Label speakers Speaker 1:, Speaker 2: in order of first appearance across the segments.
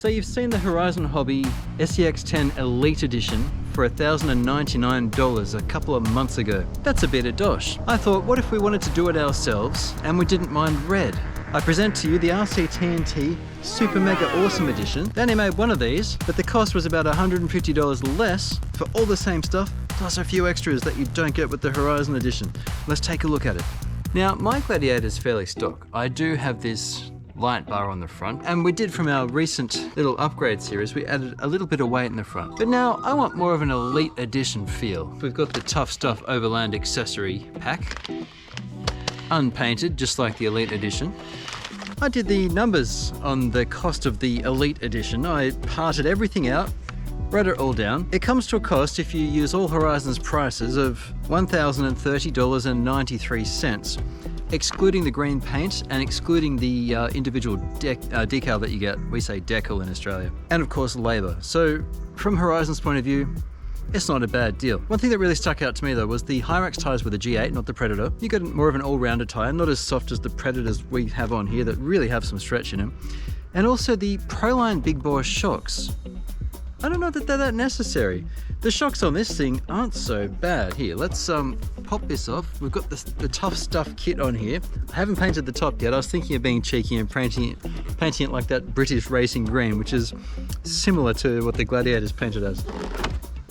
Speaker 1: So you've seen the Horizon Hobby SCX10 Elite Edition for $1,099 a couple of months ago. That's a bit of dosh. I thought, what if we wanted to do it ourselves and we didn't mind red? I present to you the RC-TNT Super Mega Awesome Edition. They only made one of these, but the cost was about $150 less for all the same stuff, plus a few extras that you don't get with the Horizon Edition. Let's take a look at it. Now, my Gladiator is fairly stock. I do have this light bar on the front, and we did from our recent little upgrade series, we added a little bit of weight in the front. But now I want more of an Elite Edition feel. We've got the Tuff Stuff Overland Accessory pack, unpainted, just like the Elite Edition. I did the numbers on the cost of the Elite Edition. I parted everything out, wrote it all down. It comes to a cost, if you use all Horizon's prices, of $1,030.93. excluding the green paint and excluding the individual decal that you get. We say decal in Australia. And of course labor. So from Horizon's point of view, it's not a bad deal. One thing that really stuck out to me though was the Hyrax tires with a G8, not the Predator. You got more of an all-rounder tire, not as soft as the Predators we have on here that really have some stretch in them. And also the Proline Big Bore shocks. I don't know that they're that necessary. The shocks on this thing aren't so bad. Here, let's pop this off. We've got the Tuff Stuff kit on here. I haven't painted the top yet. I was thinking of being cheeky and painting it like that British racing green, which is similar to what the Gladiator's painted as.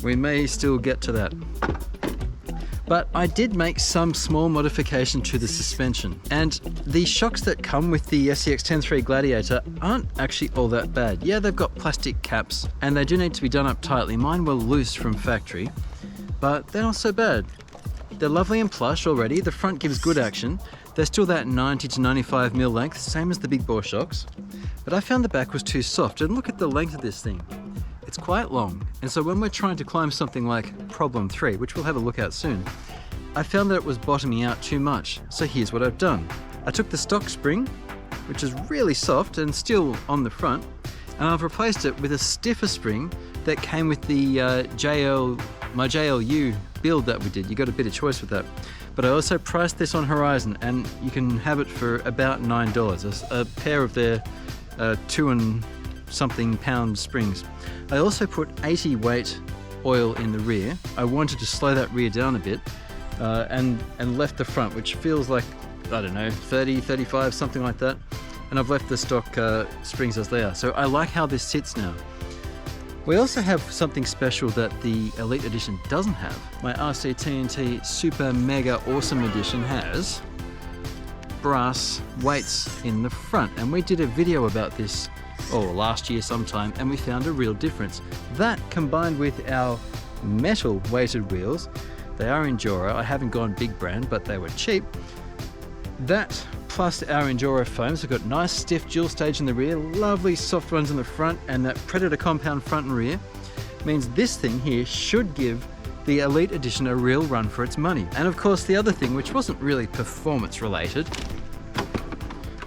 Speaker 1: We may still get to that. But I did make some small modification to the suspension, and the shocks that come with the SCX10 Gladiator aren't actually all that bad. Yeah, they've got plastic caps and they do need to be done up tightly. Mine were loose from factory, but they're not so bad. They're lovely and plush already. The front gives good action. They're still that 90 to 95 mil length, same as the big bore shocks. But I found the back was too soft, and look at the length of this thing. It's quite long, and so when we're trying to climb something like Problem 3, which we'll have a look at soon, I found that it was bottoming out too much. So here's what I've done. I took the stock spring, which is really soft and still on the front, and I've replaced it with a stiffer spring that came with the my JLU build that we did. You got a bit of choice with that. But I also priced this on Horizon, and you can have it for about $9, a pair of their 2 and something pound springs. I also put 80 weight oil in the rear. I wanted to slow that rear down a bit, and left the front, which feels like, I don't know, 30, 35, something like that. And I've left the stock springs as they are. So I like how this sits now. We also have something special that the Elite Edition doesn't have. My RC-TNT Super Mega Awesome Edition has brass weights in the front. And we did a video about this last year sometime, and we found a real difference. That combined with our metal weighted wheels, they are INJORA. I haven't gone big brand, but they were cheap. That plus our INJORA foams, we've got nice stiff Dual-Stage in the rear, lovely soft ones in the front, and that Predator compound front and rear means this thing here should give the Elite Edition a real run for its money. And of course the other thing, which wasn't really performance related,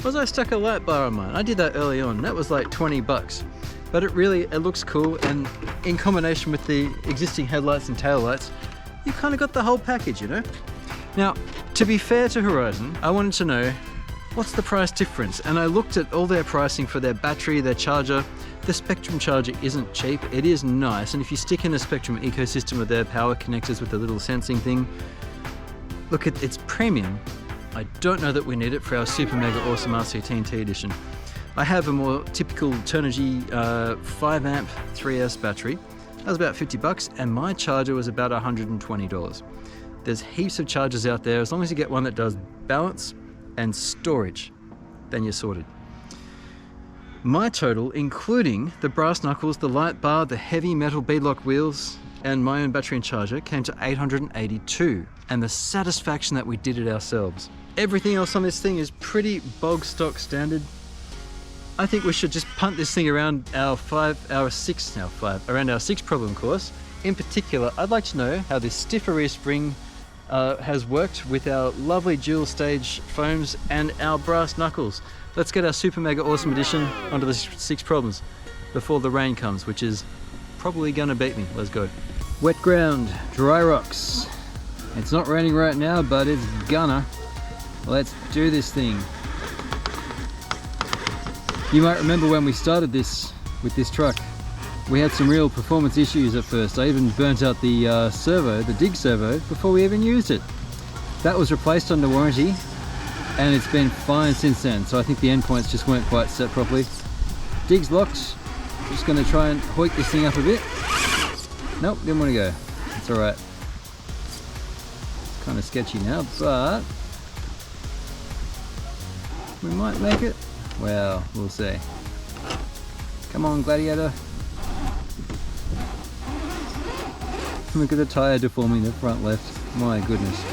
Speaker 1: was I stuck a light bar on mine. I did that early on. That was like 20 bucks. But it looks cool, and in combination with the existing headlights and taillights, you kind of got the whole package, you know? Now, to be fair to Horizon, I wanted to know, what's the price difference? And I looked at all their pricing for their battery, their charger. The Spectrum charger isn't cheap. It is nice, and if you stick in the Spectrum ecosystem of their power connectors with the little sensing thing, look, it's premium. I don't know that we need it for our Super Mega Awesome RC-TNT Edition. I have a more typical Turnigy 5 amp 3S battery. That was about 50 bucks, and my charger was about $120. There's heaps of chargers out there. As long as you get one that does balance and storage, then you're sorted. My total, including the brass knuckles, the light bar, the heavy metal beadlock wheels, and my own battery and charger, came to $882, and the satisfaction that we did it ourselves. Everything else on this thing is pretty bog stock standard. I think we should just punt this thing around our six problem course. In particular, I'd like to know how this stiffer rear spring has worked with our lovely Dual-Stage foams and our brass knuckles. Let's get our Super Mega Awesome Edition onto the 6 problems before the rain comes, which is probably gonna beat me. Let's go. Wet ground, dry rocks. It's not raining right now, but it's gonna. Let's do this thing. You might remember when we started this with this truck. We had some real performance issues at first. I even burnt out the servo, the dig servo, before we even used it. That was replaced under warranty, and it's been fine since then. So I think the endpoints just weren't quite set properly. Dig's locked. Just going to try and hoik this thing up a bit. Nope, didn't want to go. It's all right. It's kind of sketchy now, but we might make it. Well, we'll see. Come on, Gladiator. Look at the tyre deforming the front left. My goodness.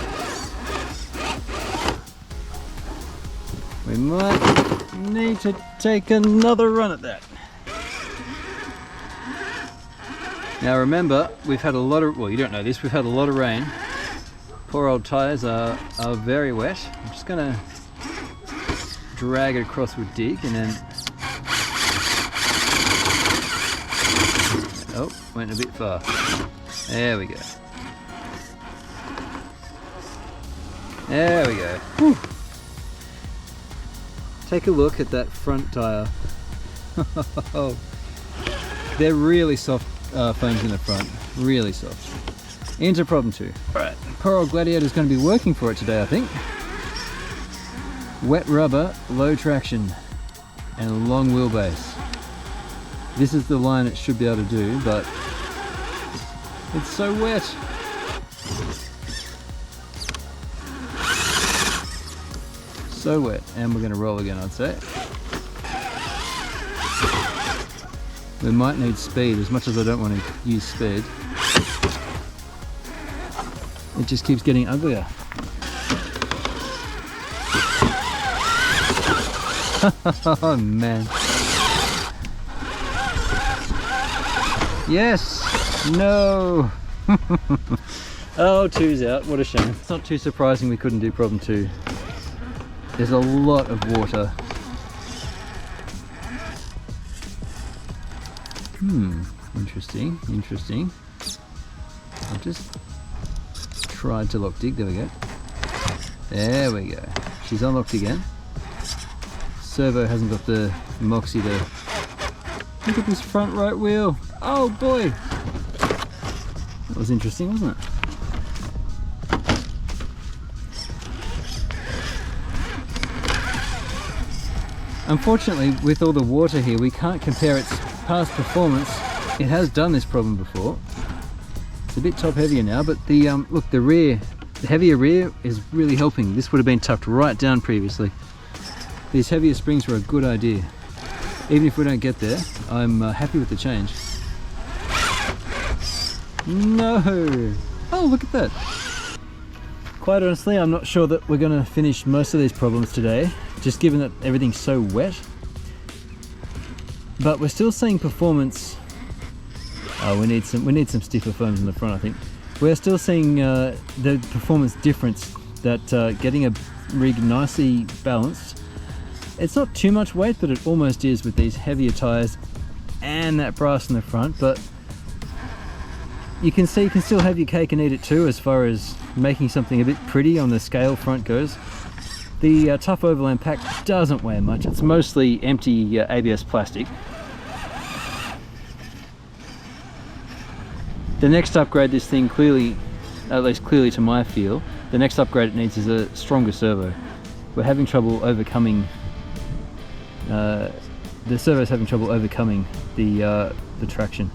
Speaker 1: We might need to take another run at that. Now remember, we've had a lot of, well, you don't know this, we've had a lot of rain. Poor old tyres are very wet. I'm just gonna drag it across with dig and then, oh, went a bit far. There we go. There we go. Whew. Take a look at that front tyre. They're really soft foams in the front. Really soft. Into problem 2. Alright, poor old Gladiator's going to be working for it today, I think. Wet rubber, low traction, and a long wheelbase. This is the line it should be able to do, but it's so wet. So wet, and we're going to roll again, I'd say. We might need speed, as much as I don't want to use speed. It just keeps getting uglier. Oh man. Yes! No! Oh, 2's out, what a shame. It's not too surprising we couldn't do problem 2. There's a lot of water. Interesting, interesting. I've just tried to lock dig, there we go. There we go. She's unlocked again. Servo hasn't got the moxie to... Look at this front right wheel. Oh boy! That was interesting, wasn't it? Unfortunately, with all the water here, we can't compare its past performance. It has done this problem before. It's a bit top heavier now, but the look, the rear, the heavier rear is really helping. This would have been tucked right down previously. These heavier springs were a good idea. Even if we don't get there, I'm happy with the change. No! Oh, look at that! Quite honestly, I'm not sure that we're going to finish most of these problems today, just given that everything's so wet. But we're still seeing performance. Oh, we need some stiffer foams in the front, I think. We're still seeing the performance difference that getting a rig nicely balanced. It's not too much weight, but it almost is with these heavier tyres and that brass in the front. But you can see you can still have your cake and eat it too, as far as making something a bit pretty on the scale front goes. The Tuff Overland pack doesn't weigh much. It's mostly empty ABS plastic. The next upgrade, this thing clearly, at least clearly to my feel, the next upgrade it needs is a stronger servo. We're having trouble overcoming, the servo's having trouble overcoming the traction.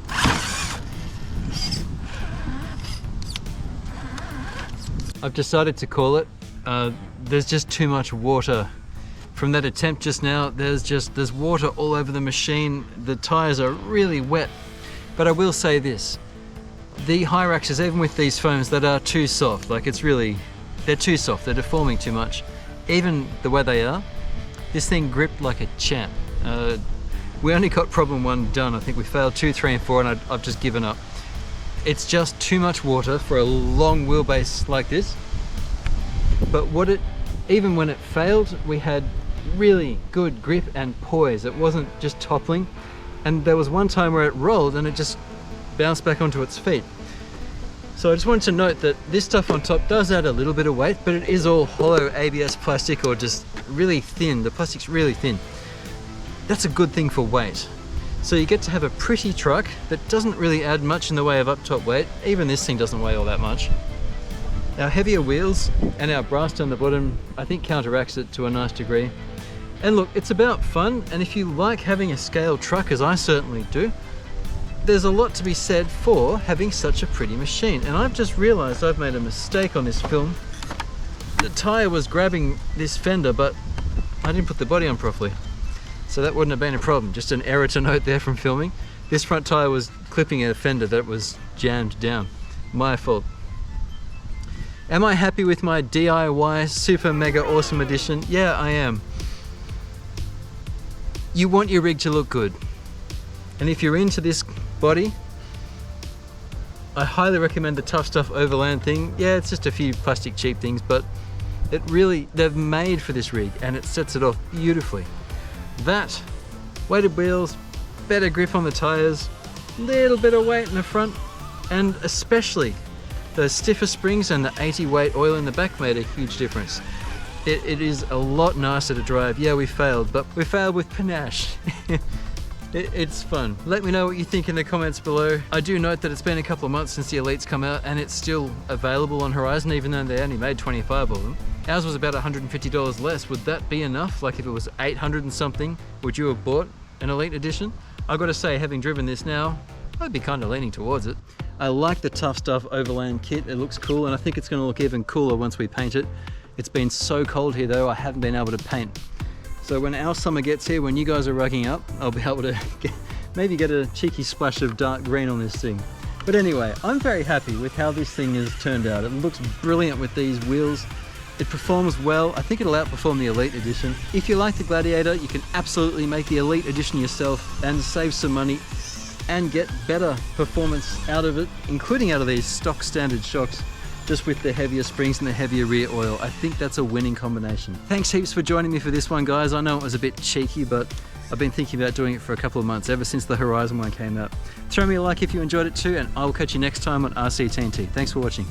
Speaker 1: I've decided to call it. There's just too much water. From that attempt just now, there's water all over the machine. The tyres are really wet. But I will say this. The Hyraxes, even with these foams that are too soft, like they're too soft, they're deforming too much. Even the way they are, this thing gripped like a champ. We only got problem 1 done. I think we failed 2, 3 and 4 and I've just given up. It's just too much water for a long wheelbase like this. But even when it failed, we had really good grip and poise. It wasn't just toppling. And there was one time where it rolled and it just bounced back onto its feet. So I just wanted to note that this stuff on top does add a little bit of weight, but it is all hollow ABS plastic or just really thin. The plastic's really thin. That's a good thing for weight. So you get to have a pretty truck that doesn't really add much in the way of up-top weight. Even this thing doesn't weigh all that much. Our heavier wheels and our brass down the bottom, I think, counteracts it to a nice degree. And look, it's about fun, and if you like having a scale truck, as I certainly do, there's a lot to be said for having such a pretty machine. And I've just realized I've made a mistake on this film. The tire was grabbing this fender, but I didn't put the body on properly. So that wouldn't have been a problem. Just an error to note there from filming. This front tire was clipping a fender that was jammed down. My fault. Am I happy with my DIY Super Mega Awesome Edition? Yeah, I am. You want your rig to look good. And if you're into this body, I highly recommend the Tuff Stuff Overland thing. Yeah, it's just a few plastic cheap things, but it really, they've made for this rig and it sets it off beautifully. That, weighted wheels, better grip on the tires, little bit of weight in the front, and especially the stiffer springs and the 80 weight oil in the back made a huge difference. It is a lot nicer to drive. Yeah, we failed, but we failed with panache. It's fun. Let me know what you think in the comments below. I do note that it's been a couple of months since the Elites come out and it's still available on Horizon, even though they only made 25 of them. Ours was about $150 less. Would that be enough? Like if it was 800 and something, would you have bought an Elite Edition? I've got to say, having driven this now, I'd be kind of leaning towards it. I like the Tuff Stuff Overland kit. It looks cool, and I think it's going to look even cooler once we paint it. It's been so cold here though, I haven't been able to paint. So when our summer gets here, when you guys are rugging up, I'll be able to maybe get a cheeky splash of dark green on this thing. But anyway, I'm very happy with how this thing has turned out. It looks brilliant with these wheels. It performs well. I think it'll outperform the Elite Edition. If you like the Gladiator, you can absolutely make the Elite Edition yourself and save some money and get better performance out of it, including out of these stock standard shocks, just with the heavier springs and the heavier rear oil. I think that's a winning combination. Thanks heaps for joining me for this one, guys. I know it was a bit cheeky, but I've been thinking about doing it for a couple of months, ever since the Horizon one came out. Throw me a like if you enjoyed it too, and I will catch you next time on RC-TNT. Thanks for watching.